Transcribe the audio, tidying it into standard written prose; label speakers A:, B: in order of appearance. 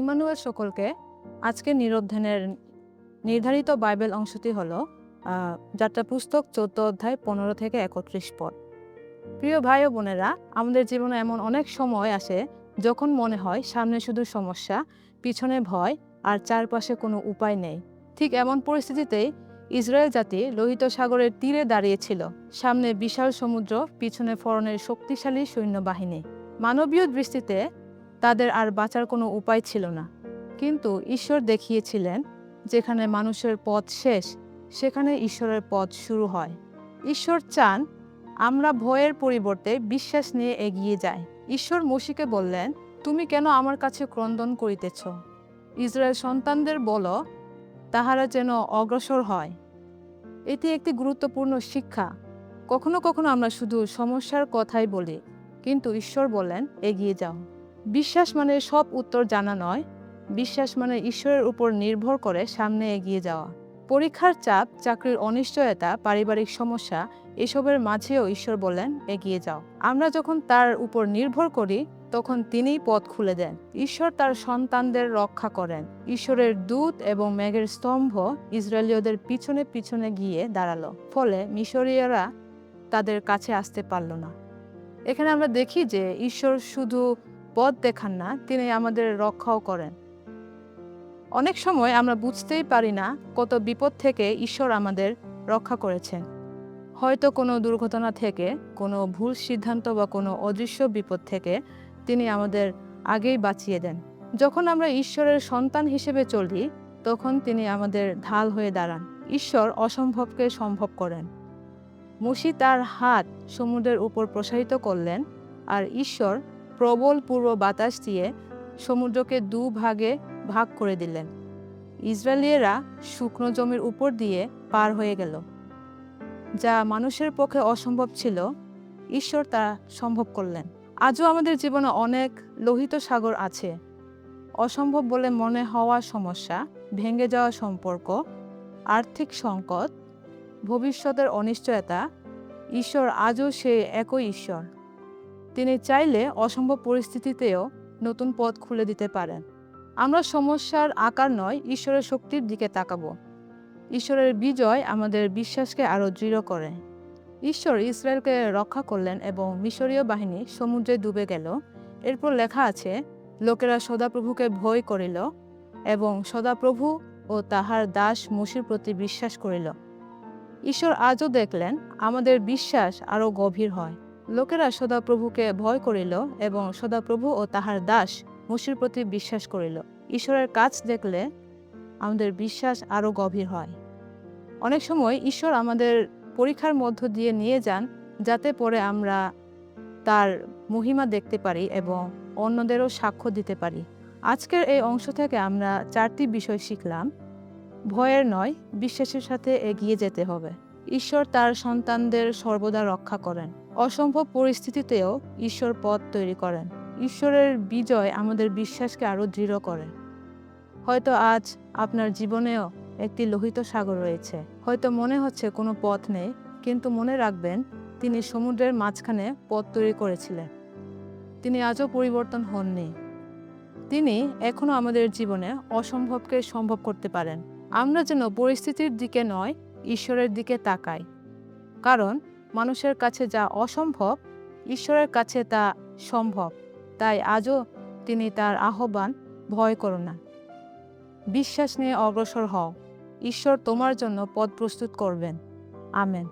A: Emmanuel সকলকে আজকে নিরধ্যানের নির্ধারিত বাইবেল অংশটি হলো যাত্রা পুস্তক 14 অধ্যায় 15 থেকে 31 পদ। প্রিয় ভাই ও বোনেরা, আমাদের জীবনে এমন অনেক সময় আসে যখন মনে হয় সামনে শুধু সমস্যা, পিছনে ভয় আর চারপাশে কোনো উপায় নেই। ঠিক এমন পরিস্থিতিতেই ইসরায়েল জাতি লোহিত সাগরের তীরে দাঁড়িয়েছিল। সামনে বিশাল সমুদ্র, পিছনে ফরনের শক্তিশালী সৈন্যবাহিনী। মানবীয় দৃষ্টিতে তাদের আর বাঁচার কোনো উপায় ছিল না। কিন্তু ঈশ্বর দেখিয়েছিলেন, যেখানে মানুষের পথ শেষ, সেখানে ঈশ্বরের পথ শুরু হয়। ঈশ্বর চান আমরা ভয়ের পরিবর্তে বিশ্বাস নিয়ে এগিয়ে যাই। ঈশ্বর মোশিকে বললেন, তুমি কেন আমার কাছে ক্রন্দন করিতেছ? ইসরায়েল সন্তানদের বলো, তাহারা যেন অগ্রসর হয়। এটি একটি গুরুত্বপূর্ণ শিক্ষা। কখনো কখনো আমরা শুধু সমস্যার কথাই বলি, কিন্তু ঈশ্বর বলেন এগিয়ে যাও। বিশ্বাস মানে সব উত্তর জানা নয়, বিশ্বাস মানে ঈশ্বরের উপর নির্ভর করে সামনে এগিয়ে যাওয়া। পরীক্ষার চাপ, চাকরির অনিশ্চয়তা, পারিবারিক সমস্যা, এসবের মাঝেও ঈশ্বর বলেন এগিয়ে যাও। আমরা যখন তার উপর নির্ভর করি, তখন তিনিই পথ খুলে দেন। ঈশ্বর তার সন্তানদের রক্ষা করেন। ঈশ্বরের দূত এবং মেঘের স্তম্ভ ইসরায়েলীয়দের পিছনে পিছনে গিয়ে দাঁড়ালো, ফলে মিশরীয়রা তাদের কাছে আসতে পারল না। এখানে আমরা দেখি যে ঈশ্বর শুধু পথ দেখান না, তিনি আমাদের রক্ষাও করেন। অনেক সময় আমরা বুঝতেই পারি না কত বিপদ থেকে ঈশ্বর আমাদের রক্ষা করেছেন। হয়তো কোনো দুর্ঘটনা থেকে, কোনো ভুল সিদ্ধান্ত বা কোনো অদৃশ্য বিপদ থেকে তিনি আমাদের আগেই বাঁচিয়ে দেন। যখন আমরা ঈশ্বরের সন্তান হিসেবে চলি, তখন তিনি আমাদের ঢাল হয়ে দাঁড়ান। ঈশ্বর অসম্ভবকে সম্ভব করেন। মোশে তার হাত সমুদ্রের উপর প্রসারিত করলেন, আর ঈশ্বর প্রবল পূর্ব বাতাস দিয়ে সমুদ্রকে দুভাগে ভাগ করে দিলেন। ইসরায়েলীয়রা শুকনো জমির উপর দিয়ে পার হয়ে গেল। যা মানুষের পক্ষে অসম্ভব ছিল, ঈশ্বর তা সম্ভব করলেন। আজও আমাদের জীবনে অনেক লোহিত সাগর আছে। অসম্ভব বলে মনে হওয়া সমস্যা, ভেঙে যাওয়া সম্পর্ক, আর্থিক সংকট, ভবিষ্যতের অনিশ্চয়তা। ঈশ্বর আজও সে একই ঈশ্বর। তিনি চাইলে অসম্ভব পরিস্থিতিতেও নতুন পথ খুলে দিতে পারেন। আমরা সমস্যার আকার নয়, ঈশ্বরের শক্তির দিকে তাকাবো। ঈশ্বরের বিজয় আমাদের বিশ্বাসকে আরও দৃঢ় করে। ঈশ্বর ইসরায়েলকে রক্ষা করলেন এবং মিশরীয় বাহিনী সমুদ্রে ডুবে গেল। এরপর লেখা আছে, লোকেরা সদাপ্রভুকে ভয় করিল এবং সদাপ্রভু ও তাহার দাস মোশির প্রতি বিশ্বাস করিল। ঈশ্বর আজও দেখলেন আমাদের বিশ্বাস আরও গভীর হয়। লোকেরা সদাপ্রভুকে ভয় করিল এবং সদাপ্রভু ও তাহার দাস মোশির প্রতি বিশ্বাস করিল। ঈশ্বরের কাজ দেখলে আমাদের বিশ্বাস আরও গভীর হয়। অনেক সময় ঈশ্বর আমাদের পরীক্ষার মধ্য দিয়ে নিয়ে যান, যাতে পরে আমরা তার মহিমা দেখতে পারি এবং অন্যদেরও সাক্ষ্য দিতে পারি। আজকের এই অংশ থেকে আমরা 4টি বিষয় শিখলাম। ভয়ের নয়, বিশ্বাসের সাথে এগিয়ে যেতে হবে। ঈশ্বর তার সন্তানদের সর্বদা রক্ষা করেন। অসম্ভব পরিস্থিতিতেও ঈশ্বর পথ তৈরি করেন। ঈশ্বরের বিজয় আমাদের বিশ্বাসকে আরও দৃঢ় করে। হয়তো আজ আপনার জীবনেও একটি লোহিত সাগর রয়েছে। হয়তো মনে হচ্ছে কোনো পথ নেই, কিন্তু মনে রাখবেন, তিনি সমুদ্রের মাঝখানে পথ তৈরি করেছিলেন। তিনি আজও পরিবর্তন হননি। তিনি এখনো আমাদের জীবনে অসম্ভবকে সম্ভব করতে পারেন। আমরা যেন পরিস্থিতির দিকে নয়, ঈশ্বরের দিকে তাকাই। কারণ মানুষের কাছে যা অসম্ভব, ঈশ্বরের কাছে তা সম্ভব। তাই আজও তিনি তার আহ্বান, ভয় করো না, বিশ্বাস নিয়ে অগ্রসর হও। ঈশ্বর তোমার জন্য পথ প্রস্তুত করবেন। আমেন।